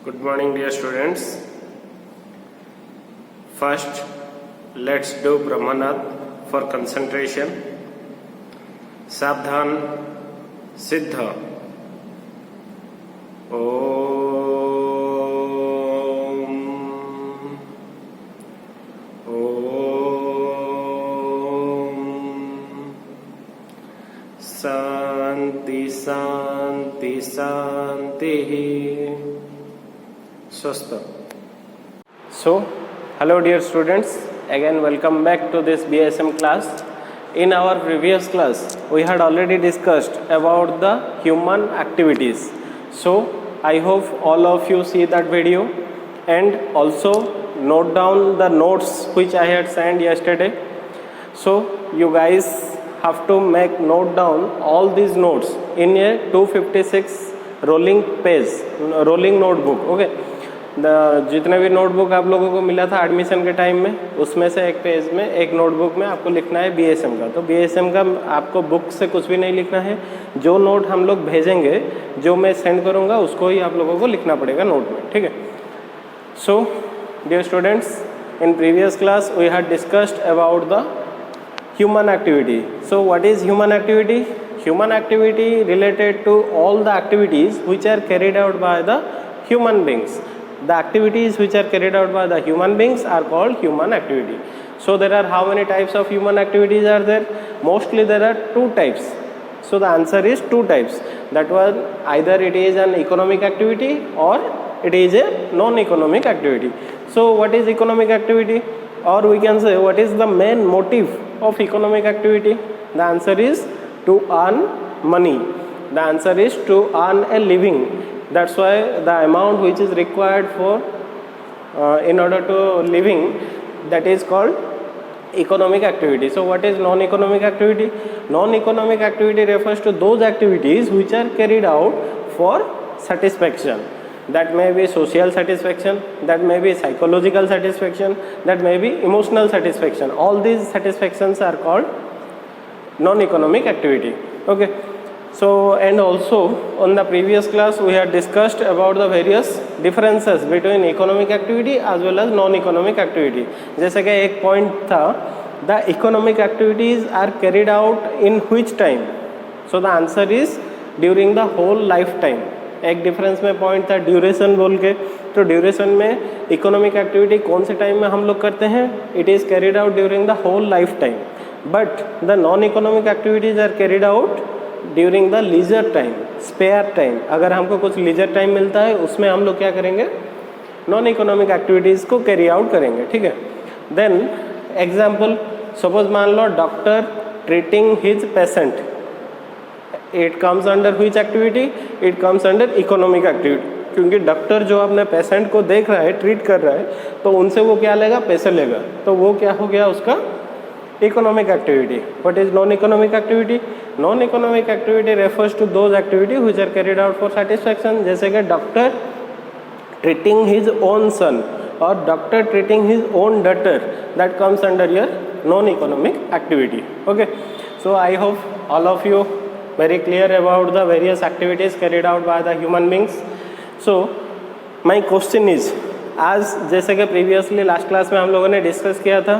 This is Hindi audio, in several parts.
Good morning, dear students. First, let's do Brahmanath for concentration. Sabdhan Siddha. Om. Om. Santi, Santi, Santi. Swastha. So, hello dear students, again welcome back to this BSM class. In our previous class, we had already discussed about the human activities. So, I hope all of you see that video and also note down the notes which I had sent yesterday. So, you guys have to make note down all these notes in a 256 rolling page, rolling notebook. Okay. जितने भी नोटबुक आप लोगों को मिला था एडमिशन के टाइम में, उसमें से एक पेज में एक नोटबुक में आपको लिखना है बीएसएम का. तो बीएसएम का आपको बुक से कुछ भी नहीं लिखना है. जो नोट हम लोग भेजेंगे, जो मैं सेंड करूँगा, उसको ही आप लोगों को लिखना पड़ेगा नोट में. ठीक है. So dear students, in previous class we had discussed about the human activity. So what is human activity? Human activity related to all the activities which are carried out by the human beings. The activities which are carried out by the human beings are called human activity. So there are how many types of human activities are there? Mostly there are two types. So the answer is two types. That was either it is an economic activity or it is a non-economic activity. So what is economic activity? Or we can say what is the main motive of economic activity? The answer is to earn money. The answer is to earn a living. That's why the amount which is required for in order to living, that is called economic activity. So what is non-economic activity? Non-economic activity refers to those activities which are carried out for satisfaction. That may be social satisfaction, that may be psychological satisfaction, that may be emotional satisfaction. All these satisfactions are called non-economic activity. Okay. So and also on the previous class we had discussed about the various differences between economic activity as well as non-economic activity. जैसे कि एक point था, the economic activities are carried out in which time? So the answer is during the whole lifetime. एक डिफरेंस में पॉइंट था ड्यूरेशन बोल के. तो ड्यूरेशन में इकोनॉमिक एक्टिविटी कौन से टाइम में हम लोग करते हैं? It is carried out during the whole life time. But the non economic activities are carried out during the leisure time, spare time. अगर हमको कुछ लीजर टाइम मिलता है, उसमें हम लोग क्या करेंगे? नॉन इकोनॉमिक एक्टिविटीज़ को कैरी आउट करेंगे. ठीक है. देन एग्जाम्पल, सपोज मान लो doctor treating his patient. It comes under which activity? It comes under economic activity. क्योंकि डॉक्टर जो अपने पेशेंट को देख रहा है, ट्रीट कर रहा है, तो उनसे वो क्या लेगा? पैसे लेगा. तो वो क्या हो गया उसका? Economic activity. What is non economic activity? Non economic activity refers to those activity which are carried out for satisfaction. जैसे कि doctor treating his own son और doctor treating his own daughter, that comes under your non economic activity. Okay. So I hope all of you very clear about the various activities carried out by the human beings. So my question is, आज जैसे कि प्रीवियसली लास्ट क्लास में हम लोगों ने डिस्कस किया था,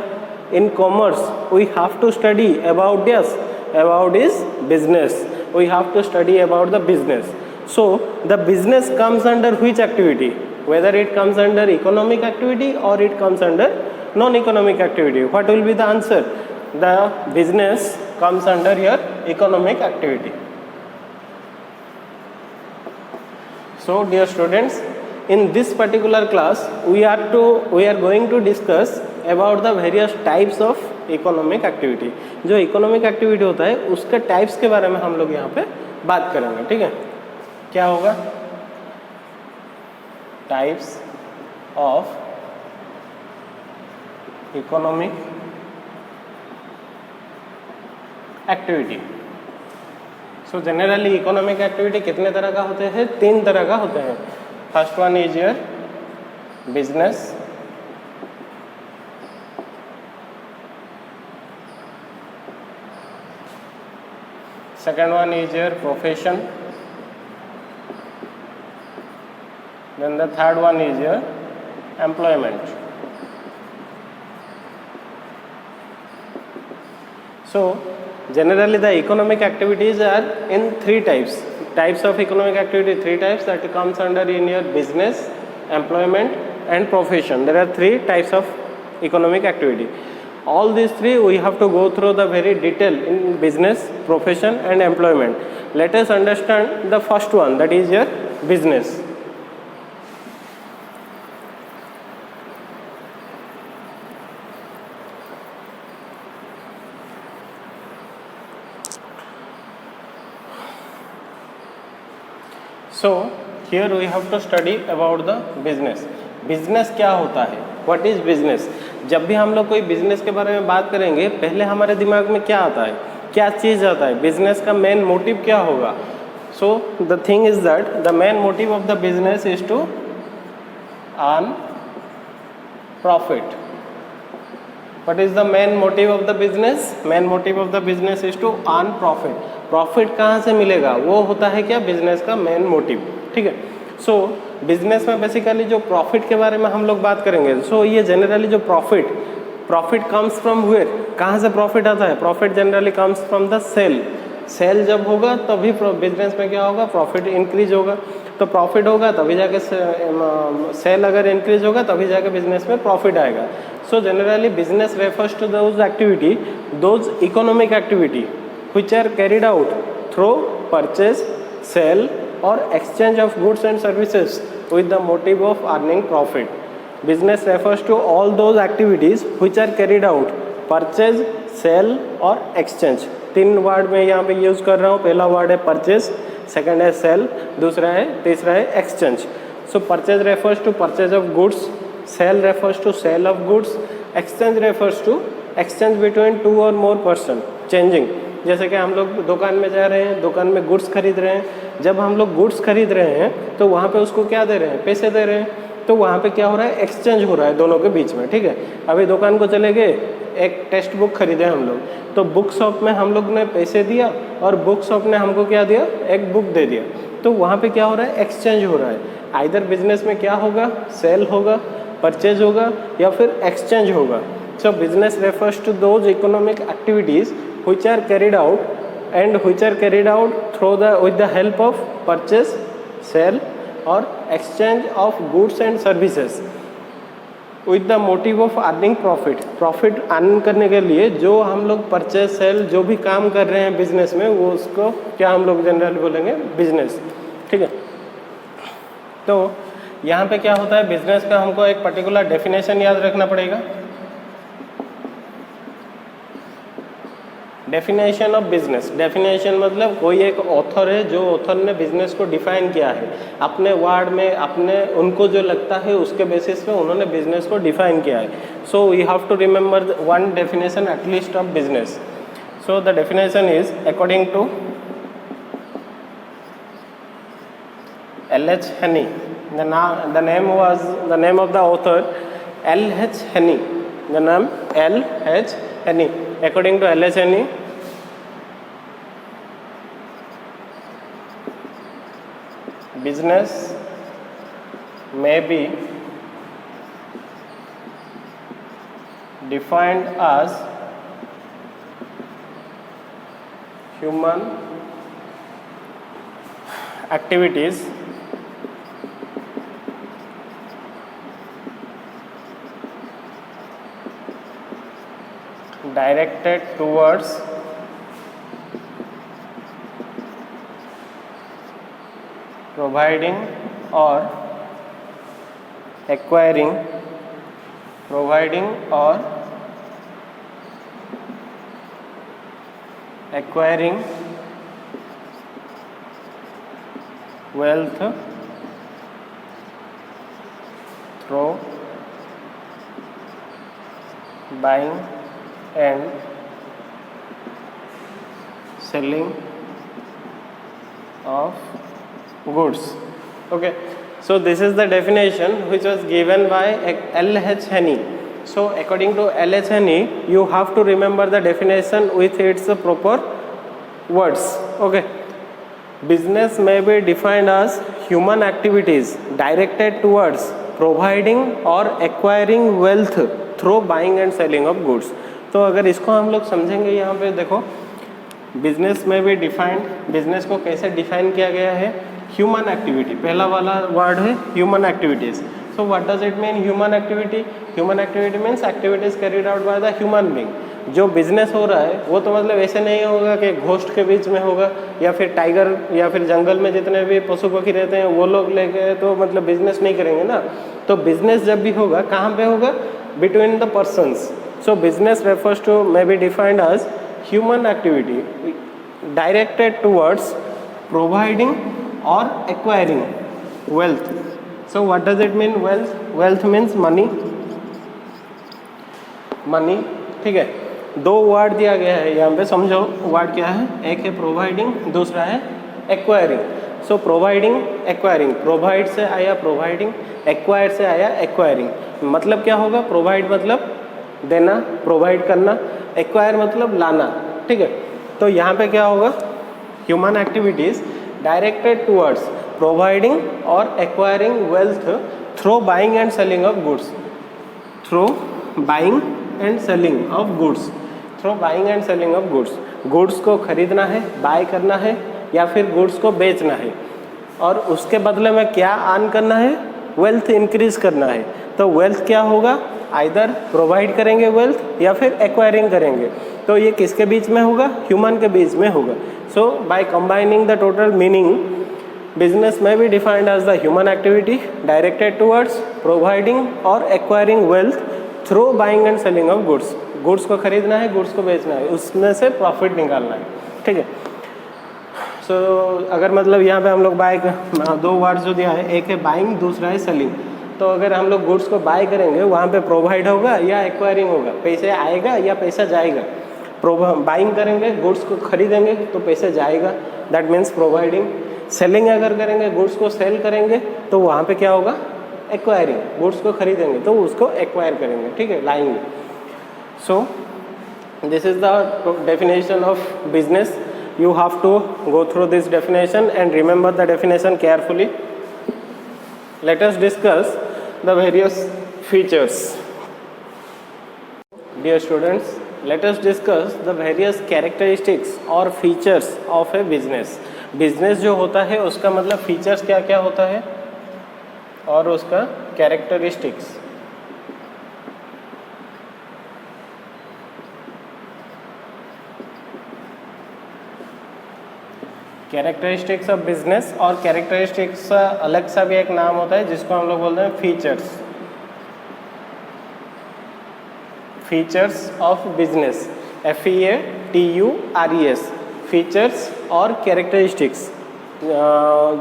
in commerce we have to study about this, about is business. We have to study about the business. So the business comes under which activity? Whether it comes under economic activity or it comes under non-economic activity. What will be the answer? The business comes under your economic activity. So dear students, in this particular class we are going to discuss about the various types of economic activity. जो economic activity होता है उसके types के बारे में हम लोग यहाँ पे बात करेंगे. ठीक है. क्या होगा? Types of economic activity. So generally economic activity कितने तरह का होते हैं? 3 तरह का होते हैं. First one is your business, second one is your profession, Then the third one is your employment. So generally the economic activities are in three types. Types of economic activity, three types that comes under in your business, employment and profession. There are three types of economic activity. All these three we have to go through the very detail in business, profession and employment. Let us understand the first one, that is your business. So here we have to study about the business. Business क्या होता है, व्हाट इज बिजनेस. जब भी हम लोग कोई बिजनेस के बारे में बात करेंगे, पहले हमारे दिमाग में क्या आता है, क्या चीज़ आता है, बिजनेस का मेन मोटिव क्या होगा. So the thing is that the main motive of the business is to earn profit. What is the main motive of the business? Main motive of the business is to earn profit. Profit कहाँ से मिलेगा, वो होता है क्या बिजनेस का मेन मोटिव. ठीक है. सो बिजनेस में बेसिकली जो प्रॉफिट के बारे में हम लोग बात करेंगे. सो ये जनरली जो प्रॉफिट कम्स फ्रॉम वेयर, कहाँ से प्रॉफिट आता है. Profit generally comes from the sale जब होगा तभी बिजनेस में क्या होगा, प्रॉफिट इंक्रीज होगा. तो प्रॉफिट होगा तभी जाके सेल अगर इंक्रीज होगा तभी जाके बिजनेस में प्रॉफिट आएगा. So generally business refers to those activity, those economic activity which are carried out through purchase, sale or exchange of goods and services with the motive of earning profit. Business refers to all those activities which are carried out, purchase, sell और exchange. तीन वर्ड में यहाँ पे यूज़ कर रहा हूँ. पहला वर्ड है परचेज, सेकंड है सेल, तीसरा है exchange. So purchase refers to purchase of goods, sale refers to sale of goods, exchange refers to exchange between two or more person, changing. जैसे कि हम लोग दुकान में जा रहे हैं, दुकान में गुड्स खरीद रहे हैं. जब हम लोग गुड्स खरीद रहे हैं तो वहाँ पे उसको क्या दे रहे हैं, पैसे दे रहे हैं. तो वहाँ पे क्या हो रहा है, एक्सचेंज हो रहा है दोनों के बीच में. ठीक है. अभी दुकान को चले गए, एक टेक्स्ट बुक खरीदे हम लोग, तो बुक शॉप में हम लोग ने पैसे दिया और बुक शॉप ने हमको क्या दिया, एक बुक दे दिया. तो वहाँ पे क्या हो रहा है, एक्सचेंज हो रहा है. आइदर बिजनेस में क्या होगा, सेल होगा, परचेज होगा या फिर एक्सचेंज होगा. So business refers to those economic activities which are carried out through with the help of purchase, sale or exchange of goods and services with the motive of earning profit. Profit earn करने के लिए जो हम लोग परचेज, सेल जो भी काम कर रहे हैं बिजनेस में, वो उसको क्या हम लोग जनरली बोलेंगे, बिजनेस. ठीक है. तो यहाँ पे क्या होता है, बिजनेस का हमको एक पर्टिकुलर डेफिनेशन याद रखना पड़ेगा. Definition of business. डेफिनेशन मतलब कोई एक ऑथर है, जो ऑथर ने बिजनेस को डिफाइन किया है अपने वर्ड में, अपने उनको जो लगता है उसके बेसिस पे उन्होंने बिजनेस को डिफाइन किया है. So we have to remember one definition at least of business. So the definition is according to L.H. Henney. The name of the author L.H. Henney. The name L.H. Henney. According to L.H. Henney, business may be defined as human activities directed towards providing or acquiring wealth through buying and selling of goods. Okay, so this is the definition which was given by L.H. Henney. So according to L.H. Henney, you have to remember the definition with its proper words. Okay, business may be defined as human activities directed towards providing or acquiring wealth through buying and selling of goods. तो अगर इसको हम लोग समझेंगे, यहाँ पे देखो बिजनेस में भी डिफाइंड, बिजनेस को कैसे डिफाइन किया गया है, ह्यूमन एक्टिविटी, पहला वाला वर्ड है human activities. So what does it mean human activity? Human activity means activities carried out by the human being. जो बिजनेस हो रहा है वो तो मतलब ऐसे नहीं होगा कि घोस्ट के बीच में होगा या फिर टाइगर या फिर जंगल में जितने भी पशु पक्षी रहते हैं वो लोग लेके तो मतलब बिजनेस नहीं करेंगे ना. तो बिजनेस जब भी होगा कहाँ पे होगा? Between the persons. So business refers to may be defined as human activity directed towards providing or acquiring wealth. So what does it mean wealth? Wealth means money. Money, ठीक है. दो वर्ड दिया गया है यहाँ पे, समझो वर्ड क्या है. एक है प्रोवाइडिंग, दूसरा है एक्वायरिंग. सो प्रोवाइडिंग, एक्वायरिंग, प्रोवाइड से आया प्रोवाइडिंग, एक्वायर से आया एक्वायरिंग. मतलब क्या होगा? प्रोवाइड मतलब देना, प्रोवाइड करना, एक्वायर मतलब लाना. ठीक है. तो यहाँ पे क्या होगा? Human activities directed towards providing or acquiring wealth through buying and selling of goods. Through buying and selling of goods. Through buying and selling of goods. Goods को खरीदना है, बाय करना है या फिर goods को बेचना है और उसके बदले में क्या अर्न करना है? वेल्थ इंक्रीज करना है. तो वेल्थ क्या होगा? आइदर प्रोवाइड करेंगे वेल्थ या फिर एक्वायरिंग करेंगे. तो ये किसके बीच में होगा? ह्यूमन के बीच में होगा. So by combining the total meaning, business may be defined as the human activity directed towards providing or acquiring wealth through buying and selling of goods. goods को खरीदना है, goods को बेचना है, उसमें से प्रॉफिट निकालना है. ठीक है. सो अगर मतलब यहाँ पे हम लोग बाय, दो वर्ड्स जो दिया है, एक है बाइंग, दूसरा है सेलिंग. तो अगर हम लोग गुड्स को बाय करेंगे वहाँ पे प्रोवाइड होगा या एक्वायरिंग होगा, पैसे आएगा या पैसा जाएगा. बाइंग करेंगे, गुड्स को खरीदेंगे तो पैसे जाएगा, दैट मीन्स प्रोवाइडिंग. सेलिंग अगर करेंगे, गुड्स को सेल करेंगे तो वहाँ पे क्या होगा? एक्वायरिंग. गुड्स को खरीदेंगे तो उसको एक्वायर करेंगे. ठीक है, लाएंगे. So this is the definition of business. You have to go through this definition and remember the definition carefully. Let us discuss the various features. Dear students, let us discuss the various characteristics और features of a business. Business जो होता है उसका मतलब फीचर्स क्या क्या होता है और उसका कैरेक्टरिस्टिक्स. कैरेक्टरिस्टिक्स ऑफ बिजनेस, और कैरेक्टरिस्टिक्स अलग सा भी एक नाम होता है जिसको हम लोग बोलते हैं features. Features of business, FEATURES, features और कैरेक्टरिस्टिक्स.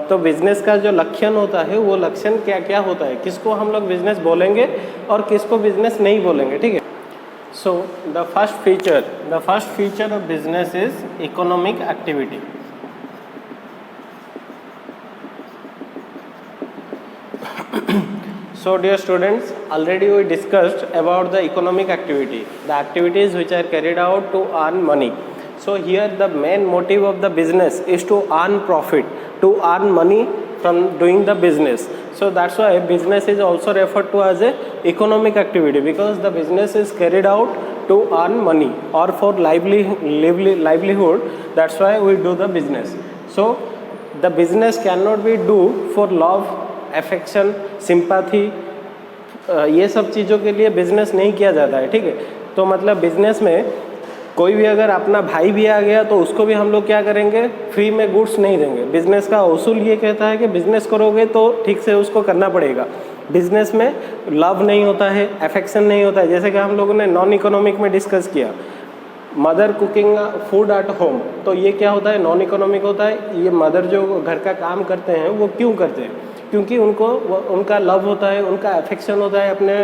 तो बिजनेस का जो लक्षण होता है वो लक्षण क्या क्या होता है, किसको हम लोग बिजनेस बोलेंगे और किसको बिजनेस नहीं बोलेंगे. ठीक है. So the first feature of business is economic activity. So dear students, already we discussed about the economic activity, the activities which are carried out to earn money. So here the main motive of the business is to earn profit, to earn money from doing the business. So that's why business is also referred to as a economic activity, because the business is carried out to earn money or for livelihood. That's why we do the business. So the business cannot be do for love, affection, sympathy, ये सब चीज़ों के लिए बिजनेस नहीं किया जाता है. ठीक है. तो मतलब बिजनेस में कोई भी अगर अपना भाई भी आ गया तो उसको भी हम लोग क्या करेंगे? फ्री में गुड्स नहीं देंगे. बिजनेस का उसूल ये कहता है कि बिजनेस करोगे तो ठीक से उसको करना पड़ेगा. बिजनेस में लव नहीं होता है, एफेक्शन नहीं होता है. जैसे कि हम लोगों ने नॉन इकोनॉमिक में डिस्कस किया, mother cooking food at home, तो ये क्या होता है? नॉन इकोनॉमिक होता है. ये मदर जो घर का काम करते हैं वो क्यों करते हैं? क्योंकि उनका लव होता है, उनका अफेक्शन होता है अपने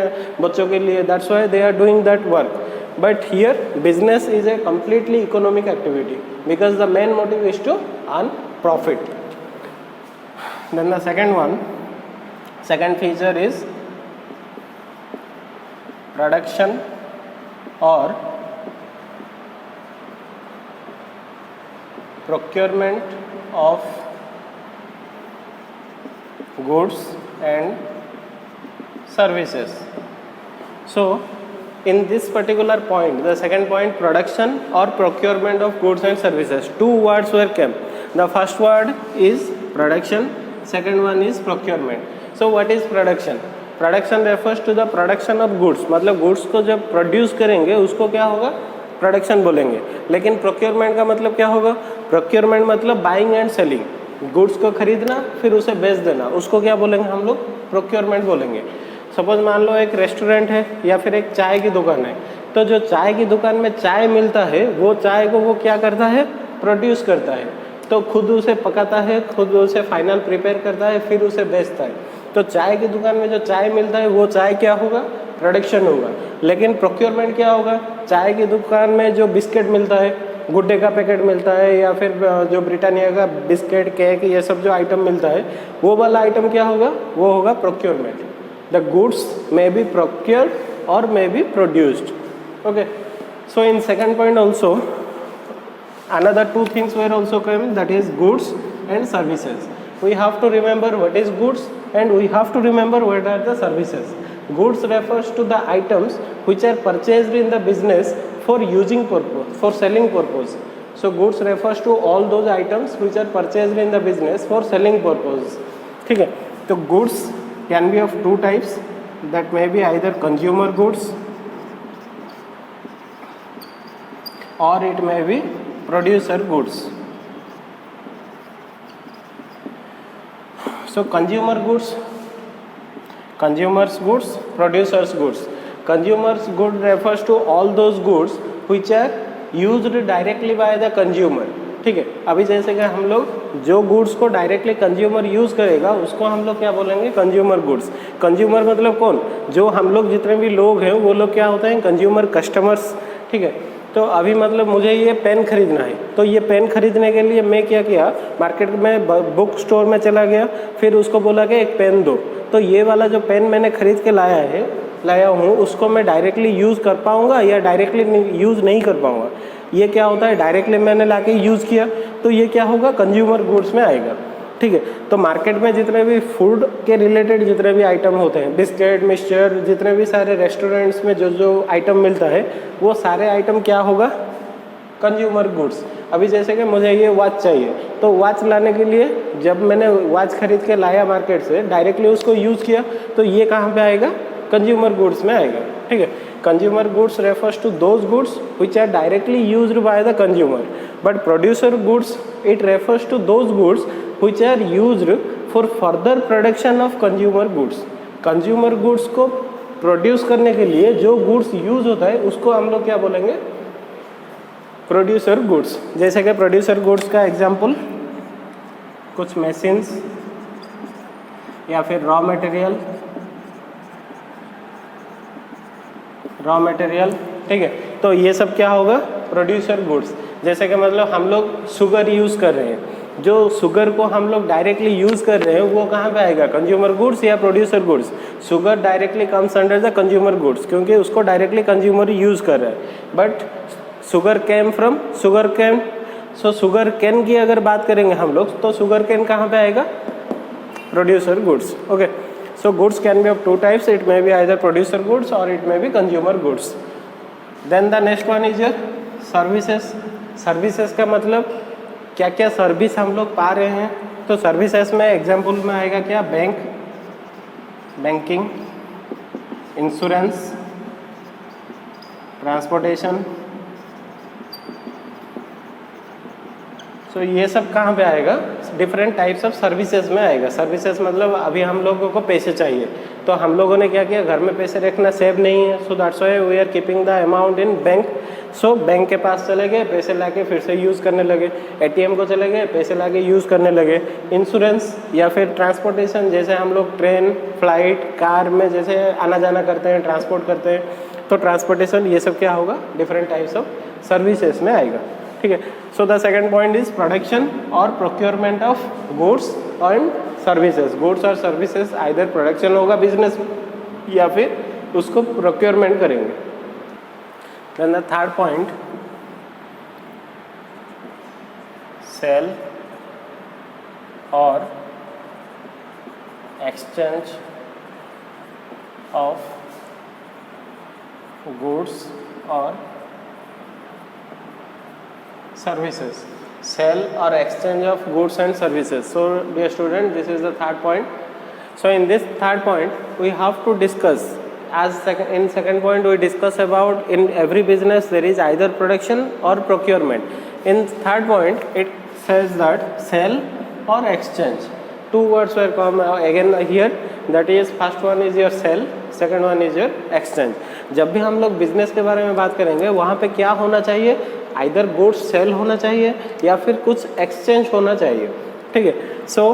बच्चों के लिए. That's why they are doing that work. But here business is a completely economic activity because the main motive is to earn profit. Then the second feature is production or procurement of goods and services. So in this particular point, the second point, production or procurement of goods and services, two words were came. The first word is production, second one is procurement. So what is production? Production refers to the production of goods, मतलब goods को जब प्रोड्यूस करेंगे उसको क्या होगा, प्रोडक्शन बोलेंगे. लेकिन प्रोक्योरमेंट का मतलब क्या होगा? प्रोक्योरमेंट मतलब बाइंग एंड सेलिंग, गुड्स को खरीदना फिर उसे बेच देना, उसको क्या बोलेंगे हम लोग? प्रोक्योरमेंट बोलेंगे. सपोज मान लो एक रेस्टोरेंट है या फिर एक चाय की दुकान है, तो जो चाय की दुकान में चाय मिलता है वो चाय को वो क्या करता है? प्रोड्यूस करता है. तो खुद उसे पकाता है, खुद उसे फाइनल प्रिपेयर करता है, फिर उसे बेचता है. तो चाय की दुकान में जो चाय मिलता है वो चाय क्या होगा? प्रोडक्शन होगा. लेकिन प्रोक्योरमेंट क्या होगा? चाय की दुकान में जो बिस्किट मिलता है, गुड्डे का पैकेट मिलता है या फिर जो ब्रिटानिया का बिस्किट, केक, ये सब जो आइटम मिलता है वो वाला आइटम क्या होगा? वो होगा procurement. The goods may be procured और may be produced. Okay, so in second point also another two things were also coming, that is goods and services. We have to remember what is goods and we have to remember what are the services. Goods refers to the items which are purchased in the business for using purpose, for selling purpose. So goods refers to all those items which are purchased in the business for selling purpose. ठीक है, तो goods can be of two types, that may be either consumer goods or it may be producer goods. So consumers goods, producers goods. Consumers good refers to all those goods which are used directly by the consumer. ठीक है, अभी जैसे कि हम लोग जो गुड्स को डायरेक्टली कंज्यूमर यूज़ करेगा उसको हम लोग क्या बोलेंगे? Consumer goods. कंज्यूमर मतलब कौन? जो हम लोग जितने भी लोग हैं वो लोग क्या होते हैं? Consumer customers. ठीक है, तो अभी मतलब मुझे ये पेन खरीदना है, तो ये पेन खरीदने के लिए मैं क्या किया? मार्केट में बुक स्टोर में चला गया, फिर उसको बोला कि एक पेन दो. तो ये वाला जो पेन मैंने खरीद के लाया हूँ उसको मैं डायरेक्टली यूज़ कर पाऊँगा या डायरेक्टली यूज़ नहीं कर पाऊँगा? ये क्या होता है? डायरेक्टली मैंने लाके यूज़ किया तो ये क्या होगा? कंज्यूमर गुड्स में आएगा. ठीक है, तो मार्केट में जितने भी फूड के रिलेटेड जितने भी आइटम होते हैं, बिस्किट, मिक्सचर, जितने भी सारे रेस्टोरेंट्स में जो जो आइटम मिलता है वो सारे आइटम क्या होगा? Consumer goods. अभी जैसे कि मुझे ये वॉच चाहिए, तो वॉच लाने के लिए जब मैंने वॉच खरीद के लाया मार्केट से, डायरेक्टली उसको यूज़ किया, तो ये कहाँ पे आएगा? कंज्यूमर गुड्स में आएगा. ठीक है, consumer goods refers to those goods which are directly used by the consumer, but producer goods it refers to those goods which are used for further production of consumer goods. Consumer goods को प्रोड्यूस करने के लिए जो गुड्स यूज होता है उसको हम लोग क्या बोलेंगे? Producer goods. जैसे कि प्रोड्यूसर गुड्स का एग्जांपल कुछ मशीन्स या फिर रॉ मटेरियल. ठीक है, तो ये सब क्या होगा? Producer goods. जैसे कि मतलब हम लोग शुगर यूज़ कर रहे हैं, जो शुगर को हम लोग डायरेक्टली यूज़ कर रहे हैं वो कहाँ पे आएगा? कंज्यूमर गुड्स या producer goods? Sugar directly comes under the consumer goods क्योंकि उसको डायरेक्टली कंज्यूमर यूज़ कर रहा है. But sugar came from sugar cane. So sugar cane की अगर बात करेंगे हम लोग तो शुगर कैन कहाँ पे आएगा? Producer goods. Okay, so goods can be of two types, it may be either producer goods और it may be consumer goods. Then the next one is services. Services का मतलब क्या क्या सर्विस हम लोग पा रहे हैं? तो सर्विसेज में एग्जांपल में आएगा क्या? Banking, insurance, transportation. सो ये सब कहाँ पे आएगा? डिफरेंट टाइप्स ऑफ सर्विसेज में आएगा. सर्विसेज मतलब अभी हम लोगों को पैसे चाहिए, तो हम लोगों ने क्या किया? घर में पैसे रखना सेव नहीं है, so that's why we are keeping the amount in bank. So bank के पास चले गए, पैसे लाके फिर से यूज़ करने लगे. एटीएम को चले गए, पैसे लाके यूज़ करने लगे. इंश्योरेंस या फिर ट्रांसपोर्टेशन, जैसे हम लोग ट्रेन, फ्लाइट, कार में जैसे आना जाना करते हैं, ट्रांसपोर्ट करते हैं, तो ट्रांसपोर्टेशन ये सब क्या होगा? डिफरेंट टाइप्स ऑफ सर्विसेज में आएगा. ठीक है, so the second point is production और procurement of goods and services. Goods और सर्विसेज आइदर प्रोडक्शन होगा बिजनेस में या फिर उसको प्रोक्योरमेंट करेंगे. Then the third point, sale और exchange of goods or services. Sell or exchange of goods and services. So dear student, this is the third point. So in this third point we have to discuss, as in second point we discuss about in every business there is either production or procurement. In third point it says that sell or exchange. Two words were come again here, that is first one is your sell, second one is your exchange. जब भी हम लोग बिजनेस के बारे में बात करेंगे वहाँ पे क्या होना चाहिए, आइदर गुड्स सेल होना चाहिए या फिर कुछ एक्सचेंज होना चाहिए, ठीक है. So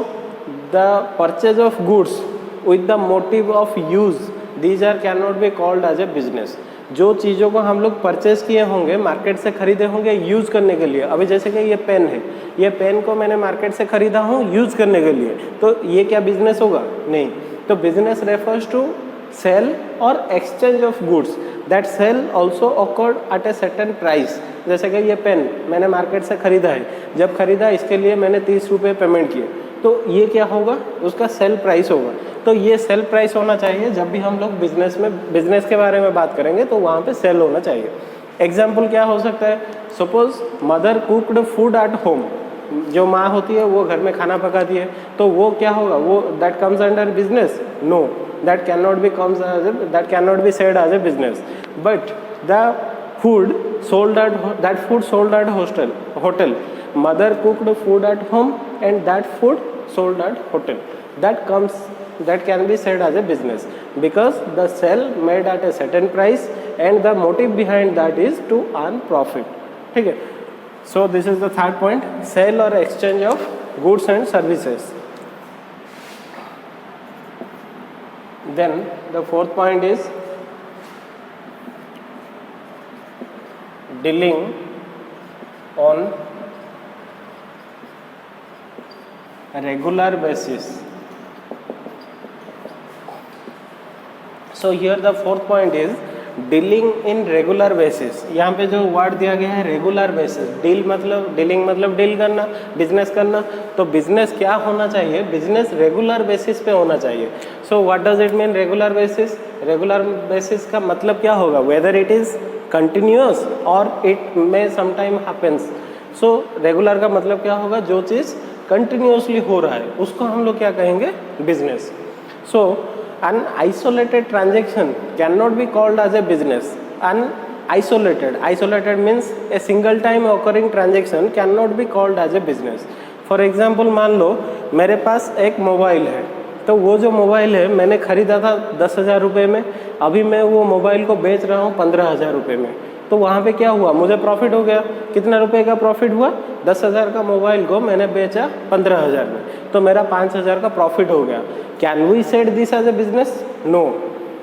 the purchase of goods with the motive of use, these are can not be called as a business. जो चीज़ों को हम लोग परचेज किए होंगे, मार्केट से खरीदे होंगे यूज़ करने के लिए. अभी जैसे कि ये पेन है, ये पेन को मैंने मार्केट से खरीदा हूँ यूज़ करने के लिए, तो ये क्या बिजनेस होगा? नहीं. तो business refers to sale or exchange of goods. That sale also occurred at a certain price. जैसे कि ये पेन मैंने मार्केट से ख़रीदा है, जब ख़रीदा इसके लिए मैंने 30 रुपये पेमेंट किए, तो ये क्या होगा? उसका सेल प्राइस होगा. तो ये सेल प्राइस होना चाहिए. जब भी हम लोग बिजनेस के बारे में बात करेंगे तो वहाँ पे सेल होना चाहिए. एग्जाम्पल क्या हो सकता है? Suppose mother cooked food at home. जो माँ होती है वो घर में खाना पकाती है, तो वो क्या होगा? वो that comes under business? No, that can not be said as a business. But the food sold at hotel, mother cooked food at home and that food sold at hotel, that can be said as a business, because the sale made at a certain price and the motive behind that is to earn profit. ठीक है. So this is the third point, sale or exchange of goods and services. Then the fourth point is dealing on a regular basis. So here the fourth point is dealing in regular basis. यहाँ पे जो वर्ड दिया गया है regular basis, डीलिंग मतलब डील करना, बिजनेस करना. तो बिजनेस क्या होना चाहिए? बिजनेस रेगुलर बेसिस पे होना चाहिए. So what does it mean regular basis? Regular basis का मतलब क्या होगा? वेदर इट इज़ कंटिन्यूअस और it may sometime happens. So regular का मतलब क्या होगा? जो चीज़ कंटिन्यूअसली हो रहा है उसको हम लोग क्या कहेंगे? Business. So an isolated transaction cannot be called as a business. Isolated means a single time occurring transaction cannot be called as a business. For example, मान लो मेरे पास एक मोबाइल है, तो वो जो मोबाइल है मैंने ख़रीदा था 10,000 रुपये में, अभी मैं वो मोबाइल को बेच रहा हूँ 15,000 रुपये में. तो वहाँ पे क्या हुआ? मुझे प्रॉफिट हो गया. कितना रुपए का प्रॉफिट हुआ? 10,000 का मोबाइल को मैंने बेचा 15,000 में, तो मेरा 5,000 का प्रॉफिट हो गया. Can we said this as a business? No,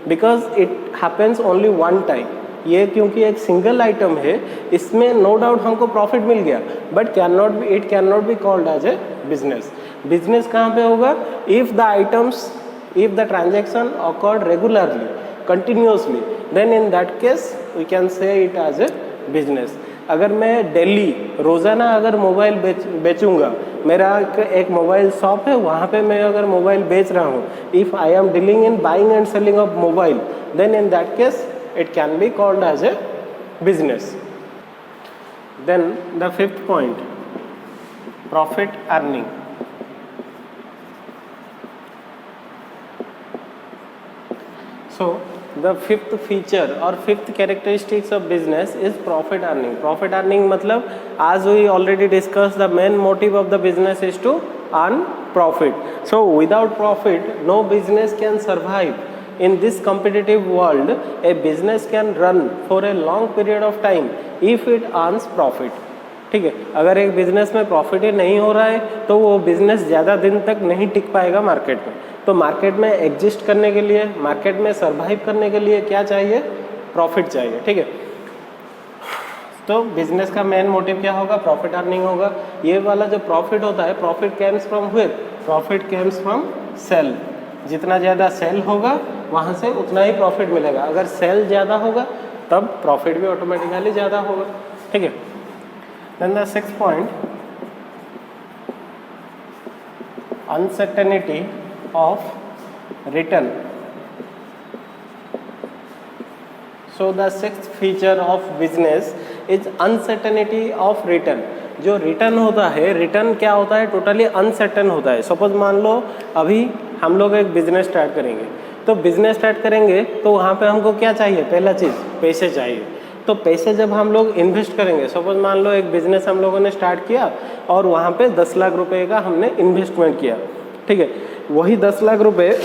because it happens only one time. ये क्योंकि एक सिंगल आइटम है, इसमें नो डाउट हमको प्रॉफिट मिल गया, but it can not be called as a business. Business कहाँ पे होगा? If the transaction occurred regularly, continuously, then in that case we can say it as a business. अगर मैं डेली रोज़ाना अगर मोबाइल बेचूंगा, मेरा एक मोबाइल शॉप है, वहाँ पे मैं अगर मोबाइल बेच रहा हूँ, if I am dealing in buying and selling of mobile, then in that case it can be called as a business. Then the fifth point, profit earning. So the fifth feature or fifth characteristics of business is profit earning. Profit earning मतलब, as we already discussed, the main motive of the business is to earn profit. So without profit, no business can survive. In this competitive world, a business can run for a long period of time if it earns profit. ठीक है. अगर एक बिजनेस में प्रॉफिट ही नहीं हो रहा है तो वो बिजनेस ज़्यादा दिन तक नहीं टिक पाएगा मार्केट में. तो मार्केट में एग्जिस्ट करने के लिए, मार्केट में सरवाइव करने के लिए क्या चाहिए? प्रॉफिट चाहिए. ठीक है. तो बिजनेस का मेन मोटिव क्या होगा? प्रॉफिट अर्निंग होगा. ये वाला जो प्रॉफिट होता है, profit comes from where? Profit comes from sale. जितना ज़्यादा सेल होगा वहाँ से उतना ही प्रॉफिट मिलेगा. अगर सेल ज़्यादा होगा तब प्रॉफिट भी ऑटोमेटिकली ज़्यादा होगा. ठीक है. Then the sixth point, uncertainty of return. So the sixth feature of business is uncertainty of return. जो रिटर्न होता है, रिटर्न क्या होता है, टोटली अनसर्टेन होता है. सपोज मान लो अभी हम लोग एक बिजनेस स्टार्ट करेंगे, तो बिजनेस स्टार्ट करेंगे तो वहाँ पे हमको क्या चाहिए, पहला चीज़ पैसे चाहिए. तो पैसे जब हम लोग इन्वेस्ट करेंगे, सपोज मान लो एक बिजनेस हम लोगों ने स्टार्ट किया और वहाँ पे 10 लाख रुपए का हमने इन्वेस्टमेंट किया, ठीक है. वही 10 लाख रुपए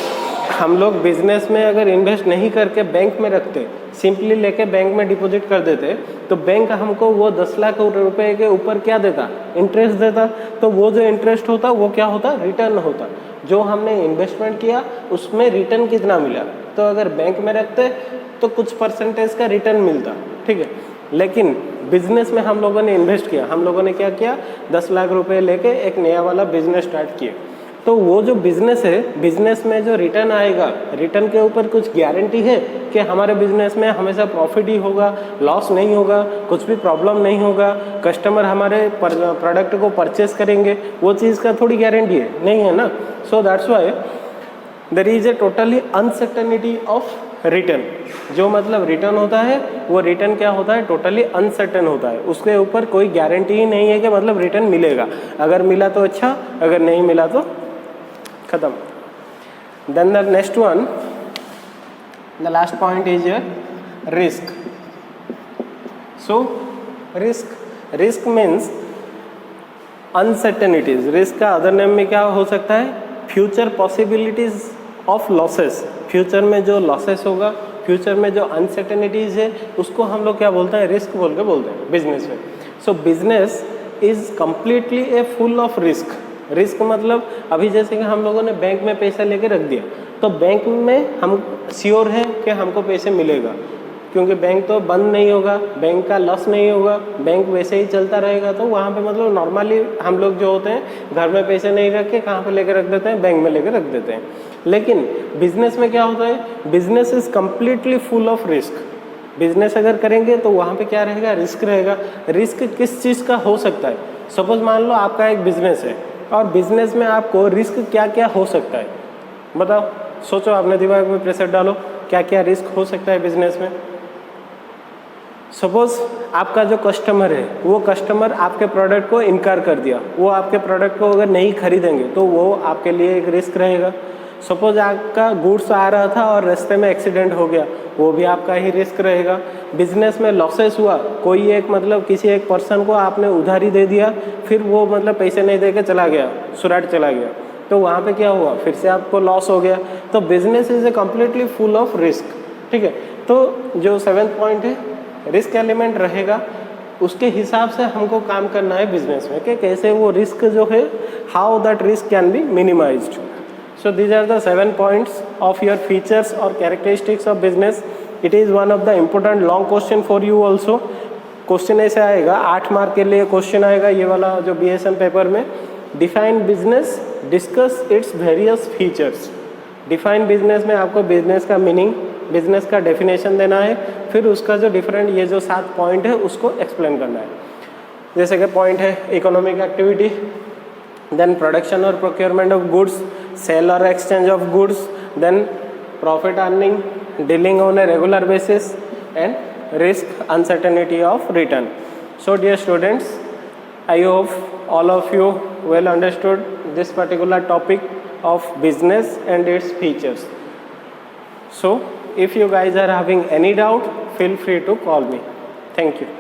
हम लोग बिजनेस में अगर इन्वेस्ट नहीं करके बैंक में रखते, सिंपली लेके बैंक में डिपॉजिट कर देते, तो बैंक हमको वो 10 लाख रुपए के ऊपर क्या देता, इंटरेस्ट देता. तो वो जो इंटरेस्ट होता वो क्या होता, रिटर्न होता. जो हमने इन्वेस्टमेंट किया उसमें रिटर्न कितना मिला. तो अगर बैंक में रखते तो कुछ परसेंटेज का रिटर्न मिलता, ठीक है. लेकिन बिजनेस में हम लोगों ने इन्वेस्ट किया, हम लोगों ने क्या किया, 10 लाख रुपए लेके एक नया वाला बिजनेस स्टार्ट किया. तो वो जो बिजनेस है, बिजनेस में जो रिटर्न आएगा, रिटर्न के ऊपर कुछ गारंटी है कि हमारे बिजनेस में हमेशा प्रॉफिट ही होगा, लॉस नहीं होगा, कुछ भी प्रॉब्लम नहीं होगा, कस्टमर हमारे प्रोडक्ट को परचेस करेंगे, वो चीज़ का थोड़ी गारंटी है, नहीं है ना. So that's why there is a totally uncertainty of return. जो मतलब रिटर्न होता है, वो रिटर्न क्या होता है, टोटली अनसर्टेन होता है. उसके ऊपर कोई गारंटी ही नहीं है कि मतलब रिटर्न मिलेगा. अगर मिला तो अच्छा, अगर नहीं मिला तो खत्म. Then the next one, the last point is risk. So risk means uncertainties. Risk का अदर नेम में क्या हो सकता है, future possibilities of losses. Future में जो लॉसेस होगा, फ्यूचर में जो अनसर्टेनिटीज है, उसको हम लोग क्या बोलते हैं, रिस्क बोल के बोलते हैं बिजनेस में. सो business is completely a full of risk. Risk मतलब अभी जैसे कि हम लोगों ने बैंक में पैसा लेके रख दिया, तो बैंक में हम श्योर हैं कि हमको पैसे मिलेगा, क्योंकि बैंक तो बंद नहीं होगा, बैंक का लॉस नहीं होगा, बैंक वैसे ही चलता रहेगा. तो वहाँ पे मतलब नॉर्मली हम लोग जो होते हैं घर में पैसे नहीं रख के कहाँ पे लेके रख देते हैं, बैंक में लेके रख देते हैं. लेकिन बिजनेस में क्या होता है, business is completely full of risk. Business अगर करेंगे तो वहाँ पे क्या रहेगा, रिस्क रहेगा. रिस्क किस चीज़ का हो सकता है, सपोज मान लो आपका एक बिजनेस है और बिजनेस में आपको रिस्क क्या क्या हो सकता है, बताओ, सोचो, आपने दिमाग में प्रेशर डालो, क्या क्या रिस्क हो सकता है बिजनेस में. सपोज आपका जो कस्टमर है, वो कस्टमर आपके प्रोडक्ट को इनकार कर दिया, वो आपके प्रोडक्ट को अगर नहीं खरीदेंगे तो वो आपके लिए एक रिस्क रहेगा. सपोज आपका गुड्स आ रहा था और रास्ते में एक्सीडेंट हो गया, वो भी आपका ही रिस्क रहेगा. बिजनेस में लॉसेस हुआ, कोई एक मतलब किसी एक पर्सन को आपने उधारी दे दिया, फिर वो मतलब पैसे नहीं दे के चला गया, सुराट चला गया, तो वहाँ पे क्या हुआ, फिर से आपको लॉस हो गया. तो business is a completely full of risk, ठीक है. तो जो 7th पॉइंट है, रिस्क एलिमेंट रहेगा, उसके हिसाब से हमको काम करना है बिजनेस में कि कैसे वो रिस्क जो है, how that risk can be minimised. So these are the 7 points of your features or characteristics of business. It is one of the important long question for you also. Question ऐसे आएगा, 8 मार्क के लिए क्वेश्चन आएगा ये वाला जो BSM पेपर में. Define business, discuss its various features. Define business में आपको बिजनेस का मीनिंग, बिजनेस का डेफिनेशन देना है, फिर उसका जो डिफरेंट ये जो 7 पॉइंट है उसको एक्सप्लेन करना है. जैसे कि पॉइंट है economic activity, then production or procurement of goods, sale or exchange of goods, then profit earning, dealing on a regular basis, and risk uncertainty of return. So dear students, I hope all of you well understood this particular topic of business and its features. So if you guys are having any doubt, feel free to call me. Thank you.